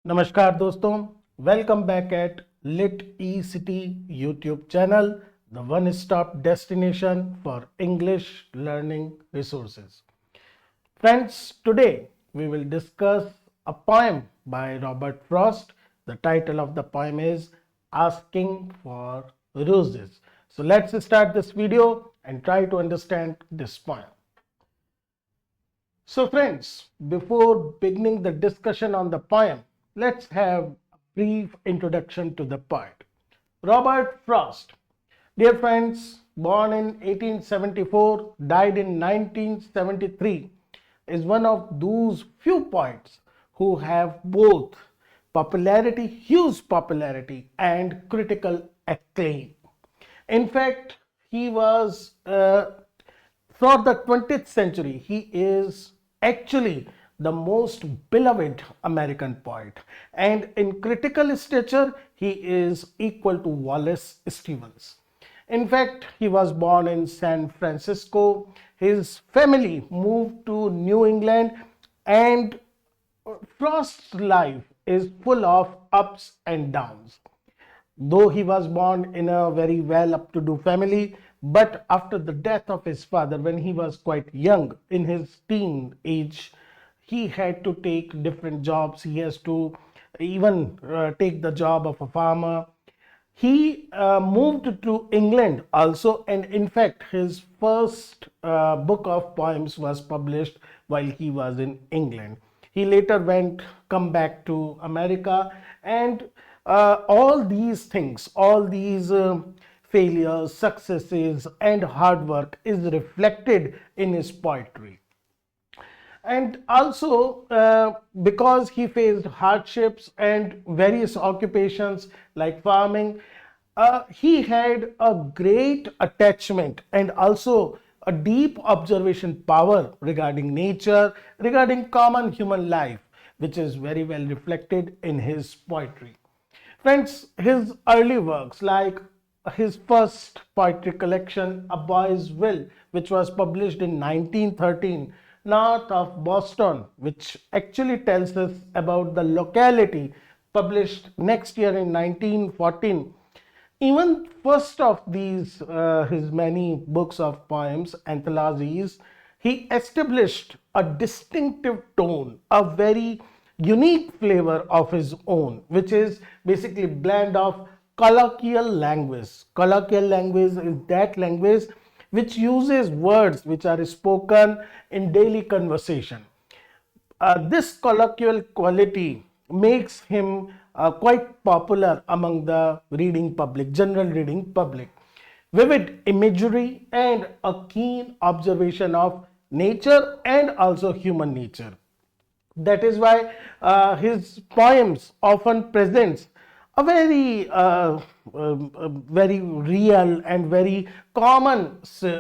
नमस्कार दोस्तों, welcome back at Lit E City YouTube channel, the one stop destination for English learning resources. Friends, today we will discuss a poem by Robert Frost. The title of the poem is Asking for Roses. So let's start this video and try to understand this poem. So friends, before beginning the discussion on the poem, let's have a brief introduction to the poet. Robert Frost, dear friends, born in 1874, died in 1973, is one of those few poets who have both popularity, huge popularity, and critical acclaim. In fact, he was for the 20th century, he is actually the most beloved American poet. And in critical stature, he is equal to Wallace Stevens. In fact, he was born in San Francisco. His family moved to New England, and Frost's life is full of ups and downs. Though he was born in a very well up to do family, but after the death of his father, when he was quite young, in his teen age, he had to take different jobs. He has to even take the job of a farmer. He moved to England also, and in fact, his first book of poems was published while he was in England. He later come back to America, and all these things, all these failures, successes, and hard work is reflected in his poetry. And also, because he faced hardships and various occupations like farming, he had a great attachment and also a deep observation power regarding nature, regarding common human life, which is very well reflected in his poetry. Friends, his early works, like his first poetry collection, A Boy's Will, which was published in 1913, north of Boston, which actually tells us about the locality, published next year in 1914. Even first of these, his many books of poems, anthologies, he established a distinctive tone, a very unique flavor of his own, which is basically blend of colloquial language. Colloquial language is that language which uses words which are spoken in daily conversation. This colloquial quality makes him quite popular among the reading public, general reading public. Vivid imagery and a keen observation of nature and also human nature. That is why his poems often presents a very real and very common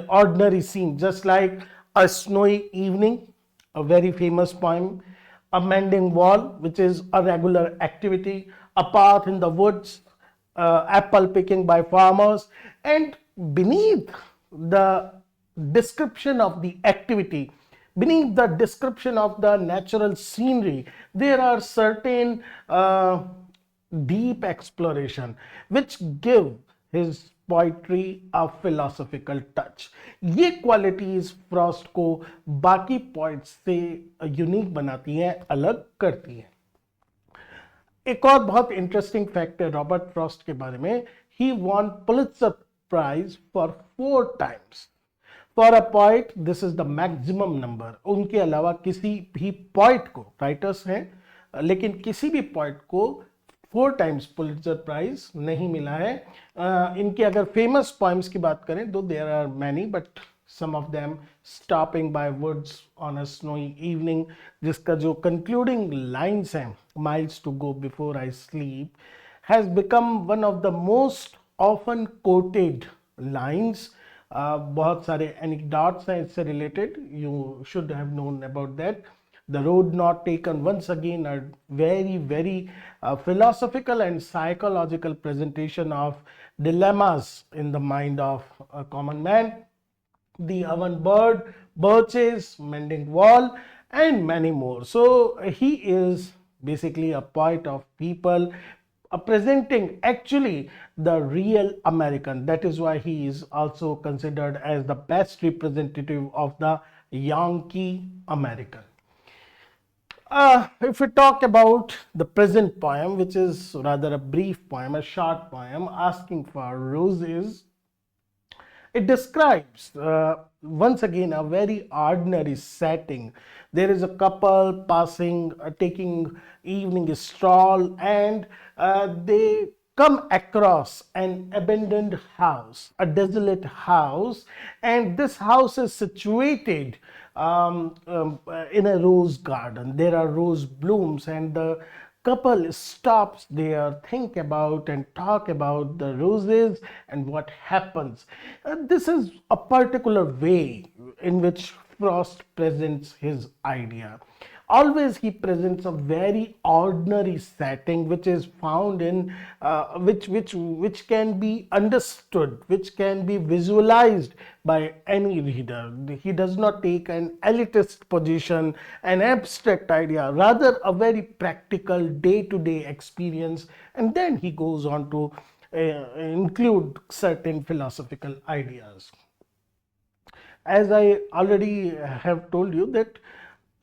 ordinary scene, just like A Snowy Evening, a very famous poem, A Mending Wall, which is a regular activity, A Path in the Woods, apple picking by farmers, and beneath the description of the activity, beneath the description of the natural scenery, there are certain deep exploration which give his poetry a philosophical touch. ये qualities Frost को बाकी poets से unique बनाती हैं, अलग करती हैं. एक और बहुत इंटरेस्टिंग फैक्ट है रॉबर्ट फ्रॉस्ट के बारे में. He won Pulitzer Prize for 4 times. For a poet this is the maximum number. उनके अलावा किसी भी पोइट को, राइटर्स हैं लेकिन किसी भी पोइट को 4 times पुलित्जर प्राइज नहीं मिला है. इनके अगर फेमस पोएम्स की बात करें तो there are many, but some of them stopping by woods on a snowy evening, जिसका जो कंक्लूडिंग लाइंस हैं, miles to go before I sleep, has become one of the most often quoted lines. बहुत सारे anecdotes हैं इससे related, you should have known about that. The road not taken, once again, a very philosophical and psychological presentation of dilemmas in the mind of a common man. The oven bird, birches, mending wall, and many more. So he is basically a poet of people presenting actually the real American. That is why he is also considered as the best representative of the Yankee American. If we talk about the present poem, which is rather a brief poem, a short poem, Asking for Roses, it describes once again a very ordinary setting. There is a couple passing, taking evening stroll, and they come across an abandoned house, a desolate house, and this house is situated in a rose garden. There are rose blooms, and the couple stops there, think about and talk about the roses and what happens. This is a particular way in which Frost presents his idea. Always he presents a very ordinary setting which is found in which can be understood, which can be visualized by any reader. He does not take an elitist position, an abstract idea, rather a very practical day-to-day experience, and then he goes on to include certain philosophical ideas. As I already have told you that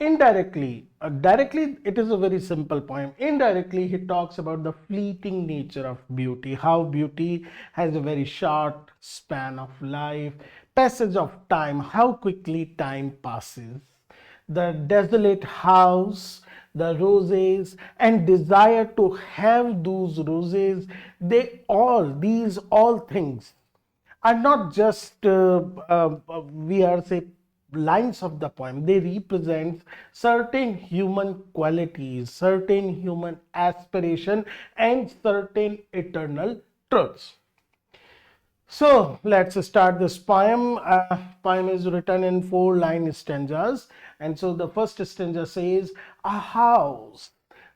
indirectly, directly it is a very simple poem. Indirectly he talks about the fleeting nature of beauty, how beauty has a very short span of life, passage of time, how quickly time passes, the desolate house, the roses, and desire to have those roses. These all things are not just we are say lines of the poem. They represent certain human qualities, certain human aspiration, and certain eternal truths. So let's start this poem. Poem is written in 4-line stanzas, and so the first stanza says, "A house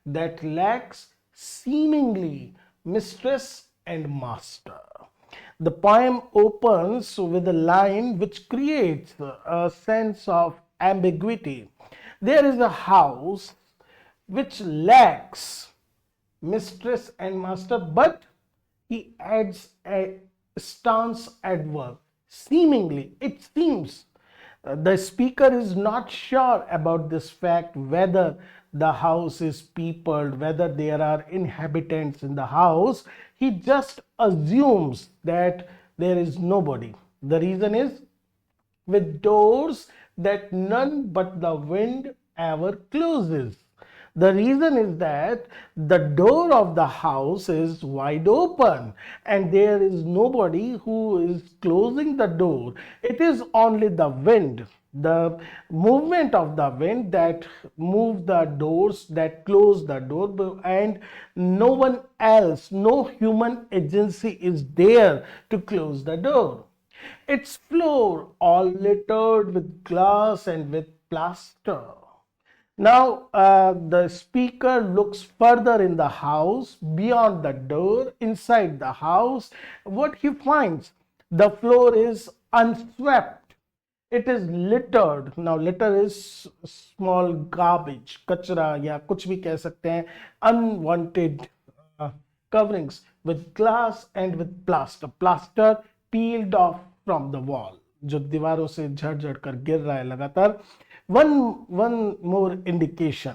that lacks seemingly mistress and master." The poem opens with a line which creates a sense of ambiguity. There is a house which lacks mistress and master, but he adds a stance adverb. Seemingly, it seems the speaker is not sure about this fact, whether the house is peopled, whether there are inhabitants in the house. He just assumes that there is nobody. The reason is, with doors that none but the wind ever closes. The reason is that the door of the house is wide open and there is nobody who is closing the door. It is only the wind, the movement of the wind, that move the doors, that close the door, and no one else, no human agency is there to close the door. Its floor all littered with glass and with plaster. Now, the speaker looks further in the house, beyond the door, inside the house. What he finds, the floor is unswept. It is littered. Now, litter is small garbage, kachra, या कुछ भी कह सकते हैं, unwanted coverings with glass and with plaster. Plaster peeled off from the wall, जो दीवारों से झड़-झड़ कर गिर रहा है लगातार. One more indication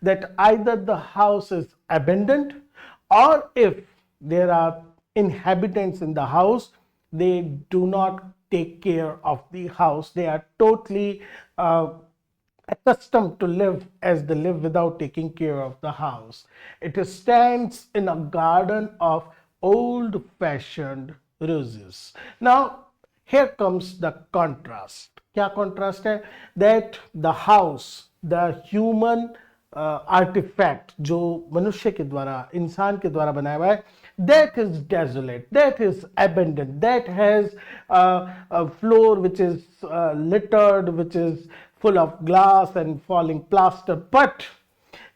that either the house is abandoned, or if there are inhabitants in the house, they do not take care of the house. They are totally accustomed to live as they live without taking care of the house. It stands in a garden of old-fashioned roses. Now, here comes the contrast. क्या contrast है? That the house, the human artifact जो मनुष्य के द्वारा, इंसान के द्वारा बनाया हुआ है, that is desolate, that is abandoned, that has a floor which is littered, which is full of glass and falling plaster, but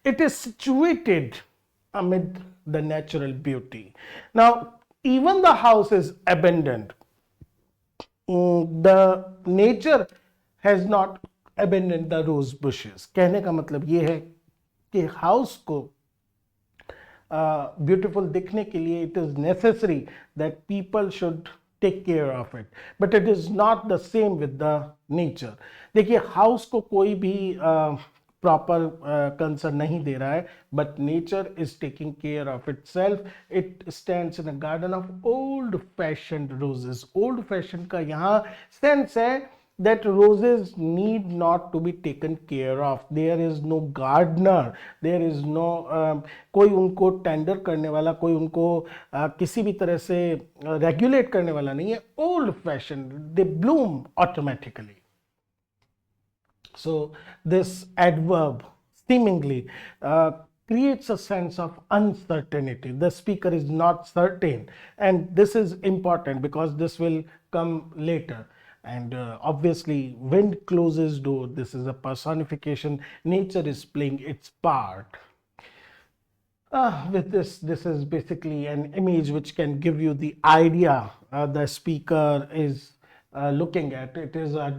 it is situated amid the natural beauty. Now, even the house is abandoned. The nature has not abandoned the rose bushes. कहने का मतलब ये है कि house को beautiful दिखने के लिए it is necessary that people should take care of it, but it is not the same with the nature. देखिए हाउस को कोई भी प्रॉपर कंसर्न नहीं दे रहा है, but nature is taking care of itself. It stands in a garden of old fashion roses. Old fashion का यहाँ सेंस है that roses need not to be taken care of. There is no gardener, there is no कोई उनको tender करने वाला, कोई उनको किसी भी तरह से रेगुलेट करने वाला नहीं है. Old fashion, they Bloom automatically. So this adverb seemingly creates a sense of uncertainty. The speaker is not certain, and this is important because this will come later. And obviously wind closes door. This is a personification. Nature is playing its part. With this is basically an image which can give you the idea the speaker is looking at. It is a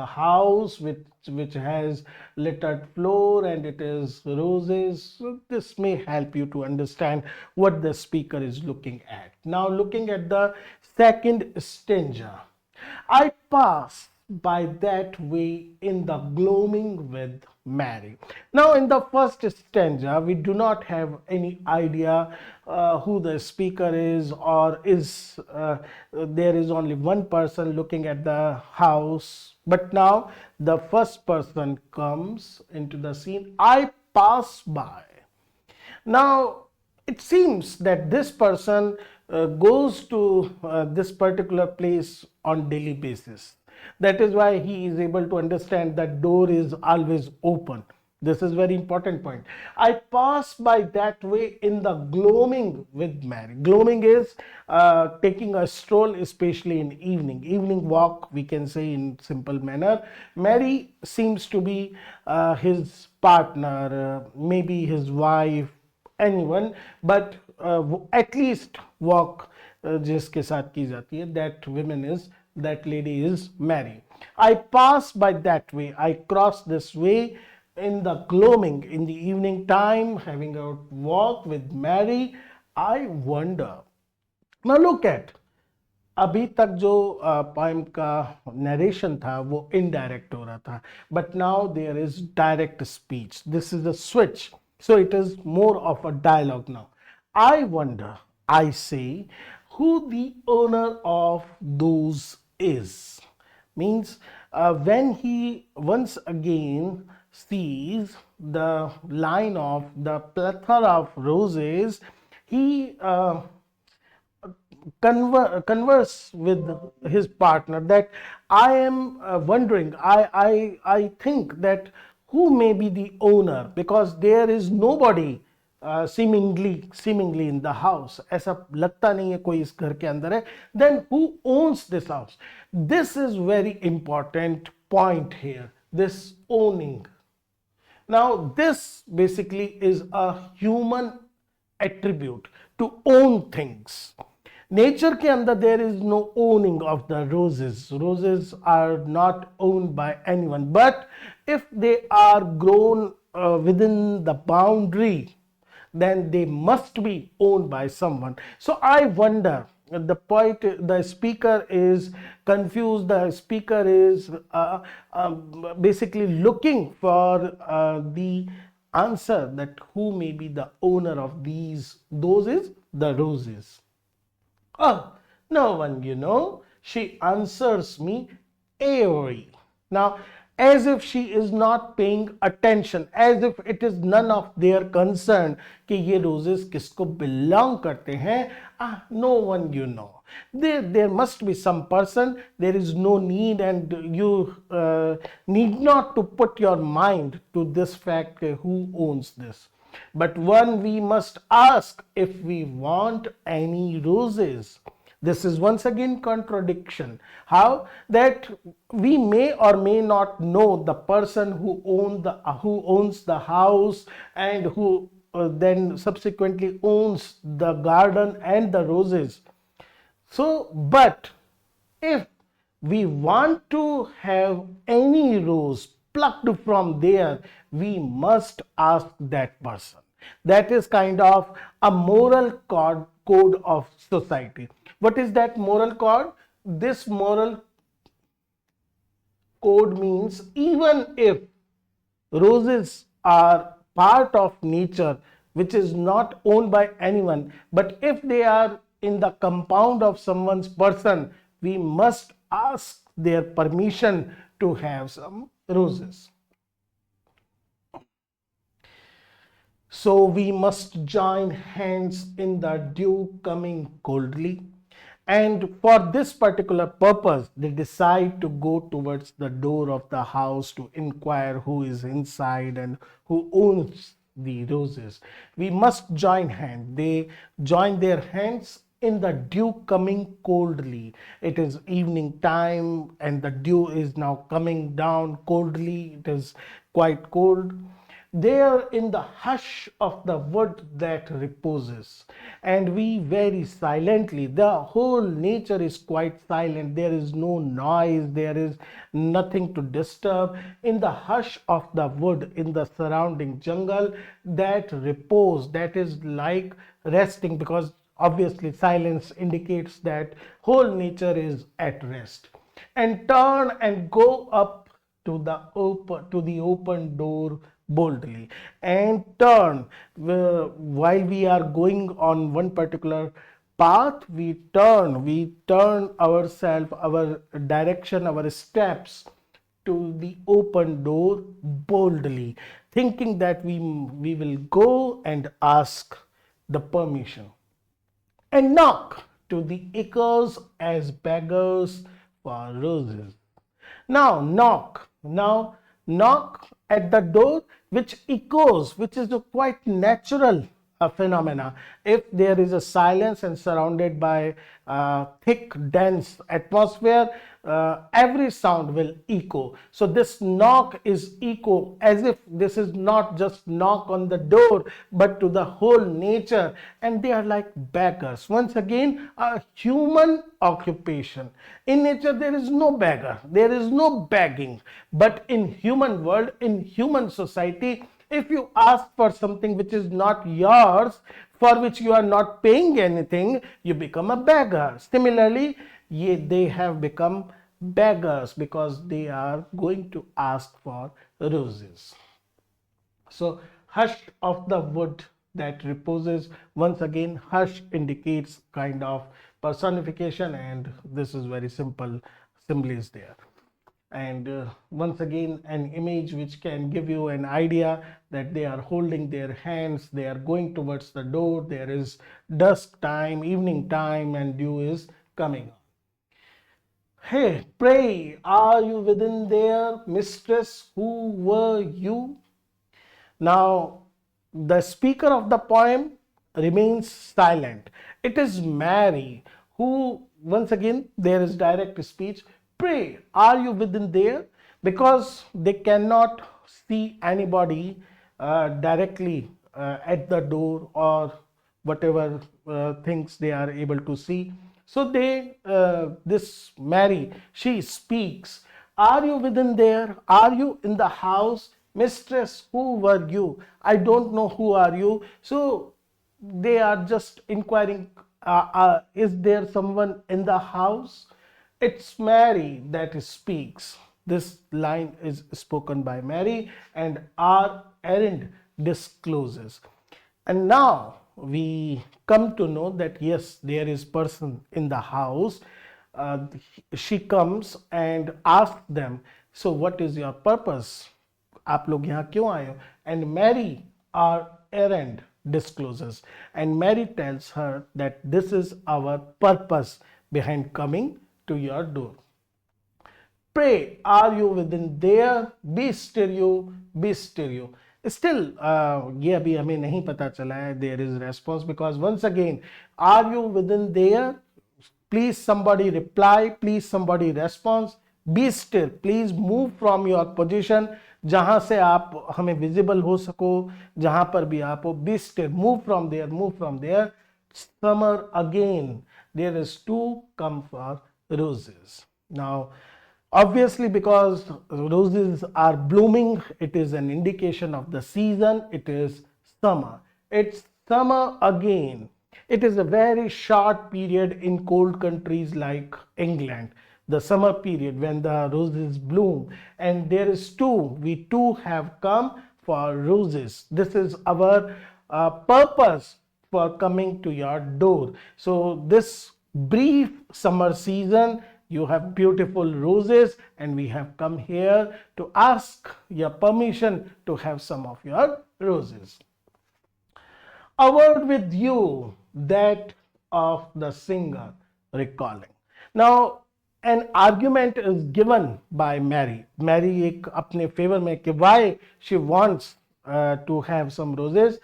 house which has littered floor and it is roses. So this may help you to understand what the speaker is looking at. Now looking at the second stanza. I pass by that way in the gloaming with Mary. Now in the first stanza we do not have any idea who the speaker is, or is there is only one person looking at the house. But now the first person comes into the scene. I pass by. Now it seems that this person goes to this particular place on daily basis. That is why he is able to understand that door is always open. This is very important point. I pass by that way in the gloaming with Mary. Gloaming is taking a stroll, especially in evening. Evening walk, we can say in simple manner. Mary seems to be his partner, maybe his wife, anyone, but at least walk जिसके साथ की जाती है, that lady is Mary. I pass by that way. I cross this way in the gloaming, in the evening time, having a walk with Mary. I wonder. Now look at, अभी तक जो poem का narration था वो indirect हो रहा था, but now there is direct speech. This is a switch. So it is more of a dialogue now. I wonder, I say, who the owner of those is. Means when he once again sees the line of the plethora of roses, he converse with his partner that I am wondering, I think that who may be the owner, because there is nobody seemingly in the house. ऐसा लगता नहीं है कोई इस घर के अंदर है. Then who owns this house? This is very important point here, this owning. Now this basically is a human attribute, to own things. Nature के अंदर there is no owning of the roses. Roses are not owned by anyone, but if they are grown within the boundary, then they must be owned by someone. So I wonder, the speaker is confused. The speaker is basically looking for the answer that who may be the owner of those is the roses. Oh, no one, she answers me airy. Now, as if she is not paying attention, as if it is none of their concern कि ये roses किसको belong करते हैं. No one, there must be some person. There is no need, and you need not to put your mind to this fact who owns this. But one we must ask if we want any roses. This is once again contradiction. How? That we may or may not know the person who owns the house and who then subsequently owns the garden and the roses. So, but if we want to have any rose plucked from there, we must ask that person. That is kind of a moral code of society. What is that moral code? This moral code means even if roses are part of nature which is not owned by anyone, but if they are in the compound of someone's person, we must ask their permission to have some roses. So we must join hands in the dew coming coldly. And for this particular purpose, they decide to go towards the door of the house to inquire who is inside and who owns the roses. We must join hands. They join their hands in the dew coming coldly. It is evening time and the dew is now coming down coldly. It is quite cold. There in the hush of the wood that reposes, and we very silently, the whole nature is quite silent, there is no noise, there is nothing to disturb. In the hush of the wood, in the surrounding jungle, that repose, that is like resting, because obviously silence indicates that whole nature is at rest. And turn and go up to the open door boldly, and turn. While we are going on one particular path, we turn ourselves, our direction, our steps to the open door boldly, thinking that we will go and ask the permission, and knock to the echoes as beggars for roses. Now knock at the door, which echoes, which is a quite natural phenomena. If there is a silence and surrounded by thick, dense atmosphere, every sound will echo. So this knock is echo, as if this is not just knock on the door, but to the whole nature, and they are like beggars. Once again, a human occupation. In nature, there is no beggar, there is no begging, but in human world, in human society, if you ask for something which is not yours, for which you are not paying anything, you become a beggar. Similarly, they have become beggars because they are going to ask for roses. So, hush of the wood that reposes. Once again, hush indicates kind of personification, and this is very simple. Symbol is there. And once again, an image which can give you an idea that they are holding their hands, they are going towards the door, there is dusk time, evening time, and dew is coming on. Hey, pray, are you within there, mistress? Who were you? Now, the speaker of the poem remains silent. It is Mary who, once again, there is direct speech. Pray, are you within there? Because they cannot see anybody directly at the door or whatever things they are able to see. So this Mary, she speaks. Are you within there? Are you in the house? Mistress, who were you? I don't know who are you. So they are just inquiring, is there someone in the house? It's Mary that speaks. This line is spoken by Mary, and our errand discloses. And now we come to know that yes, there is person in the house. She comes and asks them, so what is your purpose? आप लोग यहाँ क्यों आए हो? And Mary, our errand, discloses. And Mary tells her that this is our purpose behind coming to your door. Pray, are you within there? Be stereo, be stereo. Still, ये अभी हमें नहीं पता चला है. There is response because once again, are you within there? Please somebody reply. Please somebody response. Be still. Please move from your position. जहां से आप हमें visible हो सको, जहां पर भी आप हो. Be still. Move from there. Move from there. Summer again. There is to come for roses. Now, Obviously, because roses are blooming, it is an indication of the season. It is summer. It's summer again. It is a very short period in cold countries like England, the summer period when the roses bloom. And there is too, we too have come for roses. This is our purpose for coming to your door. So this brief summer season, you have beautiful roses, and we have come here to ask your permission to have some of your roses. A word with you, that of the singer recalling. Now, an argument is given by Mary. Mary एक अपने favor में कि why she wants to have some roses.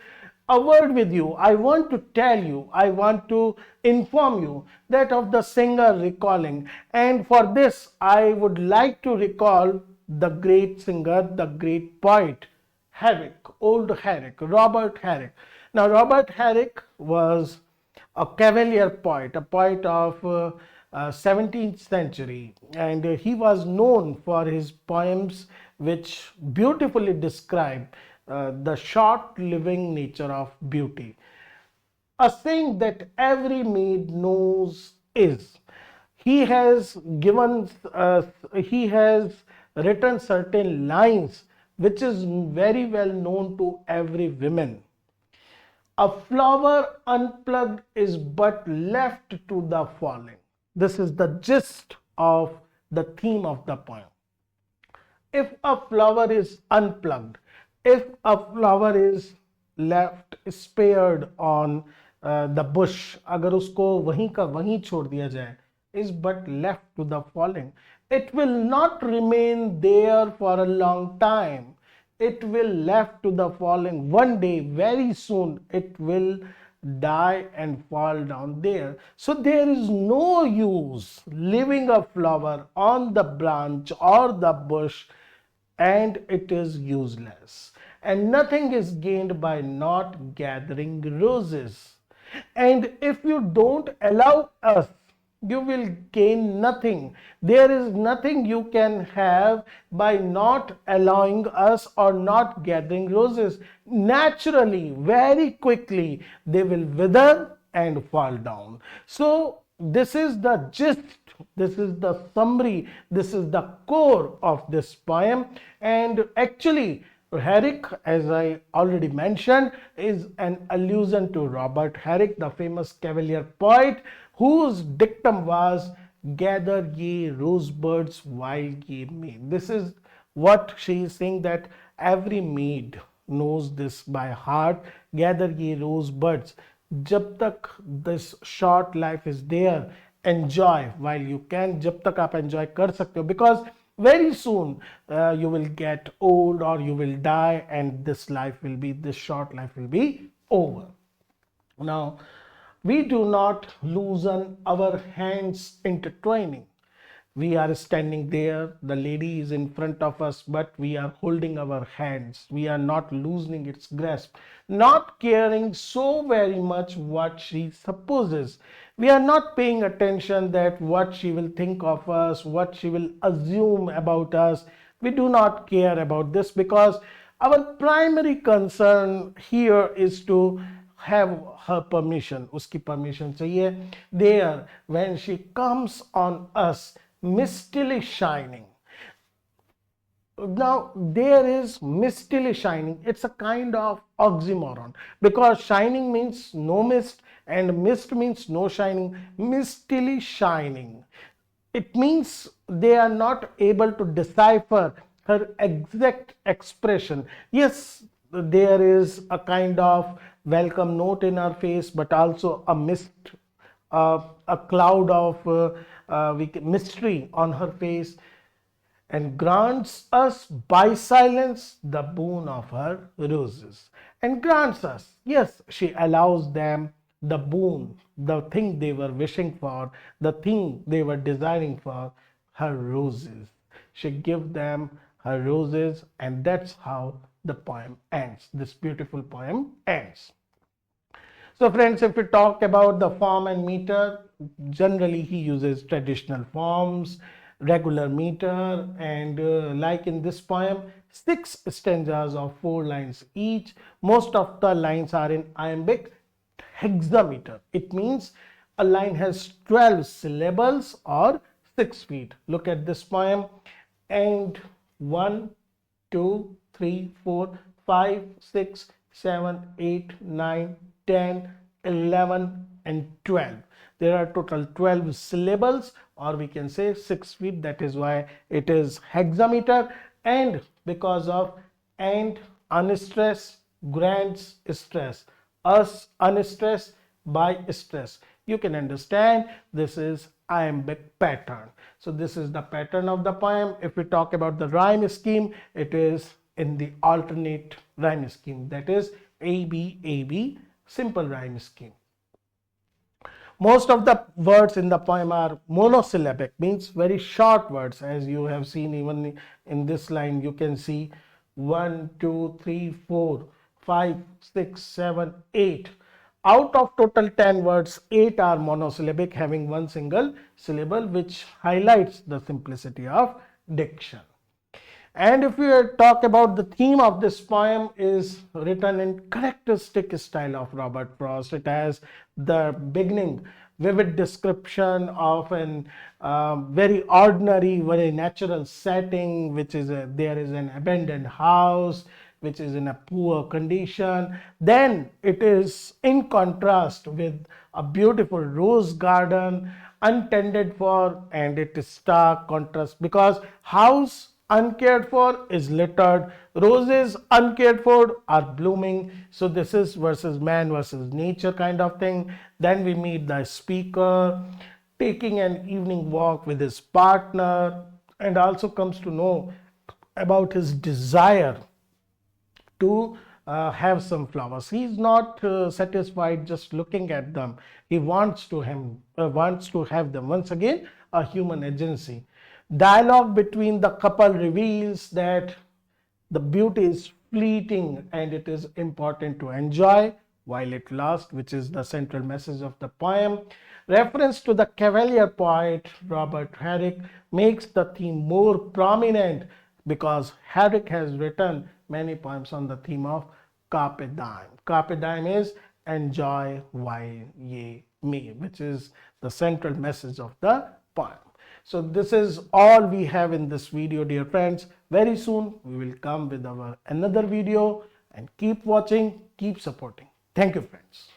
A word with you. I want to tell you, I want to inform you that of the singer recalling. And for this, I would like to recall the great singer, the great poet, Herrick, old Herrick, Robert Herrick. Now, Robert Herrick was a cavalier poet, a poet of 17th century, and he was known for his poems which beautifully describe the short living nature of beauty. A saying that every maid knows is, he has given he has written certain lines which is very well known to every woman. A flower unplugged is but left to the falling. This is the gist of the theme of the poem. If a flower is unplugged, if a flower is left spared on the bush, अगर उसको वहीं का वहीं छोड़ दिया जाए, is but left to the falling, it will not remain there for a long time. It will left to the falling. One day, very soon, it will die and fall down there. So there is no use leaving a flower on the branch or the bush, and it is useless. And nothing is gained by not gathering roses. And if you don't allow us, you will gain nothing. There is nothing you can have by not allowing us or not gathering roses. Naturally, very quickly, they will wither and fall down. So, this is the gist, this is the summary, this is the core of this poem. And actually, Herrick, as I already mentioned, is an allusion to Robert Herrick, the famous cavalier poet, whose dictum was, gather ye rosebuds while ye may. This is what she is saying, that every maid knows this by heart. Gather ye rosebuds. जब तक this short life is there, enjoy while you can. जब तक आप enjoy कर सकते हो, because very soon you will get old or you will die, and this short life will be over. Now, we do not loosen our hands intertwining. We are standing there, the lady is in front of us, but we are holding our hands. We are not loosening its grasp, not caring so very much what she supposes. We are not paying attention that what she will think of us, what she will assume about us. We do not care about this, because our primary concern here is to have her permission. Uski permission chahiye. There, when she comes on us, mistily shining. Now, there is mistily shining. It's a kind of oxymoron, because shining means no mist and mist means no shining. Mistily shining, it means they are not able to decipher her exact expression. Yes, there is a kind of welcome note in her face, but also a mist, a cloud of mystery on her face, and grants us by silence the boon of her roses. And grants us, yes, she allows them the boon, the thing they were wishing for, the thing they were desiring for, her roses. She gives them her roses, and that's how the poem ends. This beautiful poem ends. So friends, if we talk about the form and meter, generally he uses traditional forms. regular meter, and like in this poem, 6 stanzas of 4 lines each. Most of the lines are in iambic hexameter. It means a line has 12 syllables or 6 feet. Look at this poem, and 1, 2, 3, 4, 5, 6, 7, 8, 9, 10, 11, and 12. There are total 12 syllables, or we can say 6 feet. That is why it is hexameter. And because of and unstress grants stress, us unstressed by stress, you can understand this is iambic pattern. So this is the pattern of the poem. If we talk about the rhyme scheme, it is in the alternate rhyme scheme, that is ABAB, simple rhyme scheme. Most of the words in the poem are monosyllabic, means very short words. As you have seen, even in this line, you can see 1, 2, 3, 4, 5, 6, 7, 8. Out of total 10 words, 8 are monosyllabic, having one single syllable, which highlights the simplicity of diction. And if we talk about the theme of this poem, is written in characteristic style of Robert Frost. It has the beginning vivid description of an very ordinary, very natural setting, which is there is an abandoned house which is in a poor condition. Then it is in contrast with a beautiful rose garden untended for, and it is stark contrast because house uncared for is littered, roses uncared for are blooming. So this is versus man versus nature kind of thing. Then we meet the speaker taking an evening walk with his partner, and also comes to know about his desire to have some flowers. He is not satisfied just looking at them. He wants to have them. Once again, a human agency. Dialogue between the couple reveals that the beauty is fleeting and it is important to enjoy while it lasts, which is the central message of the poem. Reference to the Cavalier poet Robert Herrick makes the theme more prominent because Herrick has written many poems on the theme of carpe diem. Carpe diem is enjoy while ye may, which is the central message of the poem. So this is all we have in this video, dear friends. Very soon we will come with our another video, and keep watching, keep supporting. Thank you, friends.